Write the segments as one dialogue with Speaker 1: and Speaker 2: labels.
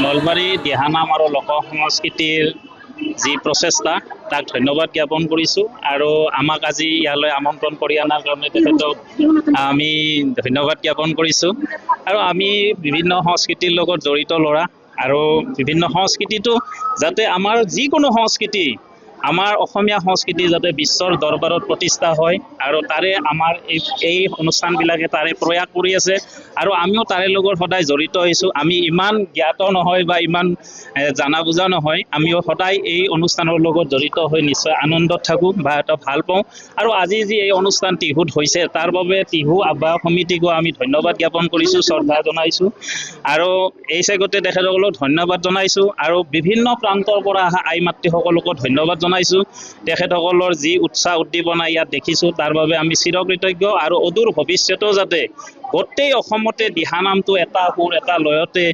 Speaker 1: নলবাৰী দিহানাম আৰু লোক সংস্কৃতিৰ যি প্ৰচেষ্টা তাক ধন্যবাদ জ্ঞাপন কৰিছোঁ আৰু আমাক আজি ইয়ালৈ আমন্ত্ৰণ কৰি অনাৰ কাৰণে তেখেতক আমি ধন্যবাদ জ্ঞাপন কৰিছোঁ। আৰু আমি বিভিন্ন সংস্কৃতিৰ লগত জড়িত ল'ৰা আৰু বিভিন্ন সংস্কৃতিটো যাতে আমাৰ যিকোনো সংস্কৃতি আমাৰ অসমীয়া সংস্কৃতি যাতে বিশ্বৰ দৰবাৰত প্ৰতিষ্ঠা হয় আৰু তাৰে আমাৰ এই অনুষ্ঠানবিলাকে তাৰে প্ৰয়াস কৰি আছে আৰু আমিও তাৰে লগত সদায় জড়িত হৈছোঁ। আমি ইমান জ্ঞাত নহয় বা ইমান জানা বুজা নহয়, আমিও সদায় এই অনুষ্ঠানৰ লগত জড়িত হৈ নিশ্চয় আনন্দত থাকোঁ বা এটা ভাল পাওঁ। আৰু আজি যি এই অনুষ্ঠান টিহুত হৈছে তাৰ বাবে টিহু আহ্বায়ক সমিতিকো আমি ধন্যবাদ জ্ঞাপন কৰিছোঁ, শ্ৰদ্ধা জনাইছোঁ আৰু এই চেগতে তেখেতসকলক ধন্যবাদ জনাইছোঁ আৰু বিভিন্ন প্ৰান্তৰ পৰা অহা আই মাতৃসকলকো ধন্যবাদ জনাইছোঁ। তেখেতসকলৰ যি উৎসাহ উদ্দীপনা ইয়াত দেখিছোঁ তাৰ বাবে আমি চিৰকৃতজ্ঞ আৰু অদূৰ ভৱিষ্যতেও যাতে গোটেই অসমতে দিহানামটো এটা সুৰ এটা লয়তে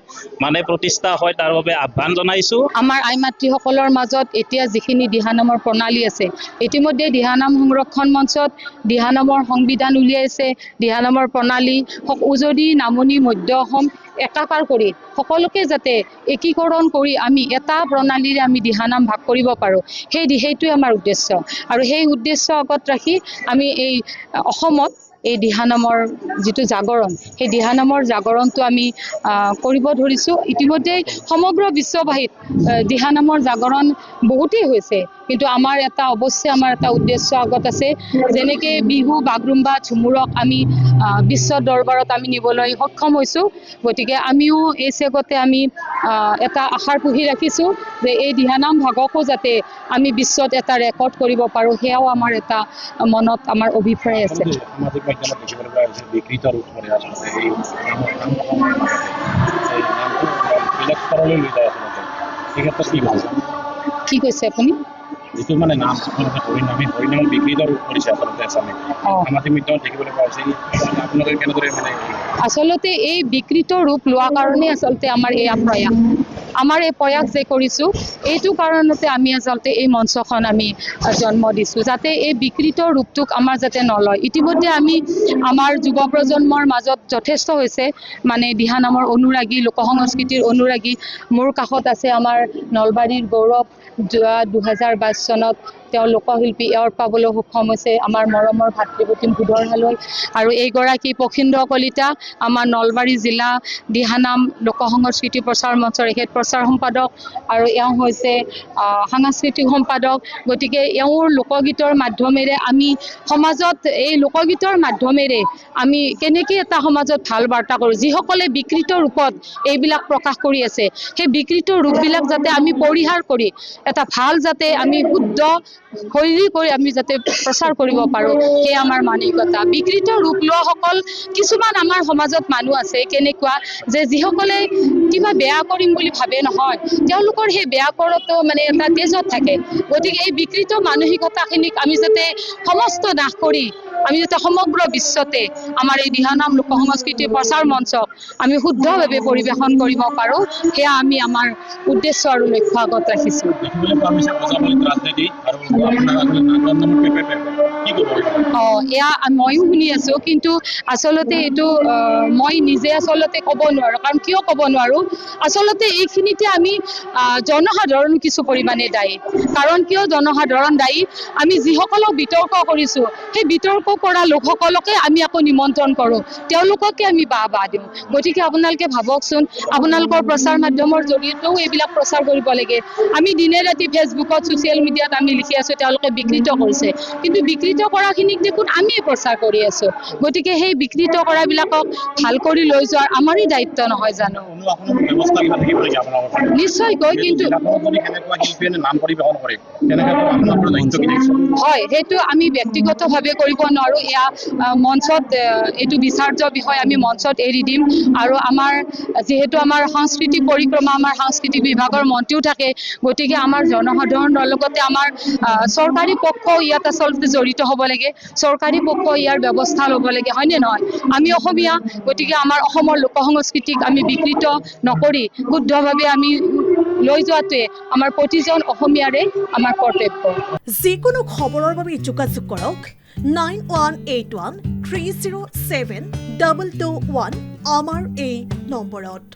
Speaker 1: মানে প্ৰতিষ্ঠা হয় তাৰ বাবে আহ্বান জনাইছোঁ।
Speaker 2: আমাৰ আই মাতৃসকলৰ মাজত এতিয়া যিখিনি দিহানামৰ প্ৰণালী আছে, ইতিমধ্যে দিহানাম সংৰক্ষণ মঞ্চত দিহানামৰ সংবিধান উলিয়াইছে, দিহানামৰ প্ৰণালী উজনি নামনি মধ্য অসম একাকাৰ কৰি সকলোকে যাতে একীকৰণ কৰি আমি এটা প্ৰণালীৰে আমি দিহানাম ভাগ কৰিব পাৰোঁ, সেইটোৱে আমাৰ উদ্দেশ্য। আৰু সেই উদ্দেশ্য আগত ৰাখি আমি এই অসমত এই দিহানামৰ যিটো জাগৰণ, সেই দিহানামৰ জাগৰণটো আমি কৰিব ধৰিছোঁ। ইতিমধ্যে সমগ্ৰ বিশ্ববাসীত দিহানামৰ জাগৰণ বহুতেই হৈছে, কিন্তু আমাৰ এটা উদ্দেশ্য আগত আছে, যেনেকৈ বিহু বাগৰুম্বা ঝুমুৰক আমি বিশ্ব দৰবাৰত আমি নিবলৈ সক্ষম হৈছোঁ। গতিকে আমিও এই চেগতে আমি এটা আশাৰ পুহি ৰাখিছোঁ যে এই দিহানাম ভাগকো যাতে আমি বিশ্বত এটা ৰেকৰ্ড কৰিব পাৰোঁ, সেয়াও আমাৰ এটা মনত আমাৰ অভিপ্ৰায় আছে। কি কৈছে আপুনি?
Speaker 3: যিটো মানে নাম হৰিনামৰ বিকৃত ৰূপ কৰিছে আচলতে সামাজিক মাধ্যমত দেখিবলৈ পোৱা হৈছে, আপোনালোকে কেনেদৰে মানে
Speaker 2: আচলতে এই বিকৃত ৰূপ লোৱা কাৰণে আচলতে আমাৰ এয়া প্ৰয়াস, আমাৰ এই প্ৰয়াস যে কৰিছোঁ এইটো কাৰণতে আমি আচলতে এই মঞ্চখন আমি জন্ম দিছোঁ, যাতে এই বিকৃত ৰূপটোক আমাৰ যাতে নলয়। ইতিমধ্যে আমি আমাৰ যুৱ প্ৰজন্মৰ মাজত যথেষ্ট হৈছে মানে দিহানামৰ অনুৰাগী, লোক সংস্কৃতিৰ অনুৰাগী। মোৰ কাষত আছে আমাৰ নলবাৰীৰ গৌৰৱ, যোৱা 2022 চনত তেওঁ লোকশিল্পী এৱাৰ্ড পাবলৈ সক্ষম হৈছে, আমাৰ মৰমৰ ভাতৃপ্ৰতিম ভূধৰ হালৈ। আৰু এইগৰাকী পখীন্দ্ৰ কলিতা, আমাৰ নলবাৰী জিলা দিহানাম লোক সংস্কৃতি প্ৰচাৰ মঞ্চৰ এখেত প্ৰচাৰ সম্পাদক আৰু এওঁ হৈছে সাংস্কৃতিক সম্পাদক। গতিকে এওঁৰ লোকগীতৰ মাধ্যমেৰে আমি সমাজত এই লোকগীতৰ মাধ্যমেৰে আমি কেনেকৈ এটা সমাজত ভাল বাৰ্তা কৰোঁ, যিসকলে বিকৃত ৰূপত এইবিলাক প্ৰকাশ কৰি আছে, সেই বিকৃত ৰূপবিলাক যাতে আমি পৰিহাৰ কৰি এটা ভাল যাতে আমি শুদ্ধ শৈলী কৰি আমি যাতে প্ৰচাৰ কৰিব পাৰোঁ, সেয়া আমাৰ মানসিকতা। বিকৃত ৰূপ লোৱাসকল কিছুমান আমাৰ সমাজত মানুহ আছে কেনেকুৱা যে যিসকলে কিবা বেয়া কৰিম বুলি ভাবে নহয়, তেওঁলোকৰ সেই বেয়া কৰাটো মানে এটা তেজত থাকে। গতিকে এই বিকৃত মানসিকতাখিনিক আমি যাতে সমস্ত নাশ কৰি আমি যাতে সমগ্ৰ বিশ্বতে আমাৰ এই দিহানাম লোক সংস্কৃতিৰ প্ৰচাৰ মঞ্চক আমি শুদ্ধভাৱে পৰিৱেশন কৰিব পাৰোঁ, সেয়া আমি আমাৰ উদ্দেশ্য আৰু লক্ষ্য আগত ৰাখিছোঁ। এয়া ময়ো শুনি আছোঁ, কিন্তু আচলতে এইটো মই নিজে আচলতে ক'ব নোৱাৰোঁ। কাৰণ কিয় ক'ব নোৱাৰোঁ, আচলতে এইখিনিতে আমি জনসাধাৰণ কিছু পৰিমাণে দায়ী। কাৰণ কিয় জনসাধাৰণ দায়ী, আমি যিসকলক বিতৰ্ক কৰিছোঁ সেই বিতৰ্ক কৰা লোকসকলকে আমি আকৌ নিমন্ত্ৰণ কৰোঁ, তেওঁলোককে আমি বাহ দিওঁ। গতিকে আপোনালোকে ভাবকচোন, আপোনালোকৰ প্ৰচাৰ মাধ্যমৰ জৰিয়তেও এইবিলাক প্ৰচাৰ কৰিব লাগে। আমি দিনে ৰাতি ফেচবুকত ছ'চিয়েল মিডিয়াত আমি লিখি আছোঁ তেওঁলোকে বিকৃত কৰিছে, কিন্তু বিকৃত কৰাখিনিক দেখোন আমিয়ে প্ৰচাৰ কৰি আছোঁ। গতিকে সেই বিকৃত কৰাবিলাকক ভাল কৰি লৈ যোৱাৰ আমাৰেই দায়িত্ব নহয় জানো? নিশ্চয়কৈ, কিন্তু হয়, সেইটো আমি ব্যক্তিগতভাৱে কৰিব আৰু এয়া মঞ্চত এইটো বিচাৰ্য বিষয় আমি মঞ্চত এৰি দিম আৰু আমাৰ যিহেতু আমাৰ সাংস্কৃতিক পৰিক্ৰমা আমাৰ সাংস্কৃতিক বিভাগৰ মন্ত্ৰীও থাকে গতিকে আমাৰ জনসাধাৰণৰ লগতে আমাৰ চৰকাৰী পক্ষ ইয়াত আচলতে জড়িত হ'ব লাগে চৰকাৰী পক্ষ ইয়াৰ ব্যৱস্থা ল'ব লাগে হয়নে নহয় আমি অসমীয়া গতিকে আমাৰ অসমৰ লোক সংস্কৃতিক আমি বিকৃত নকৰি শুদ্ধভাৱে আমি লৈ যোৱাটোৱে আমাৰ প্ৰতিজন অসমীয়াৰে আমাৰ কৰ্তব্য
Speaker 4: যিকোনো খবৰৰ বাবে যোগাযোগ কৰক 9181 307 221 আমাৰ এই নম্বৰত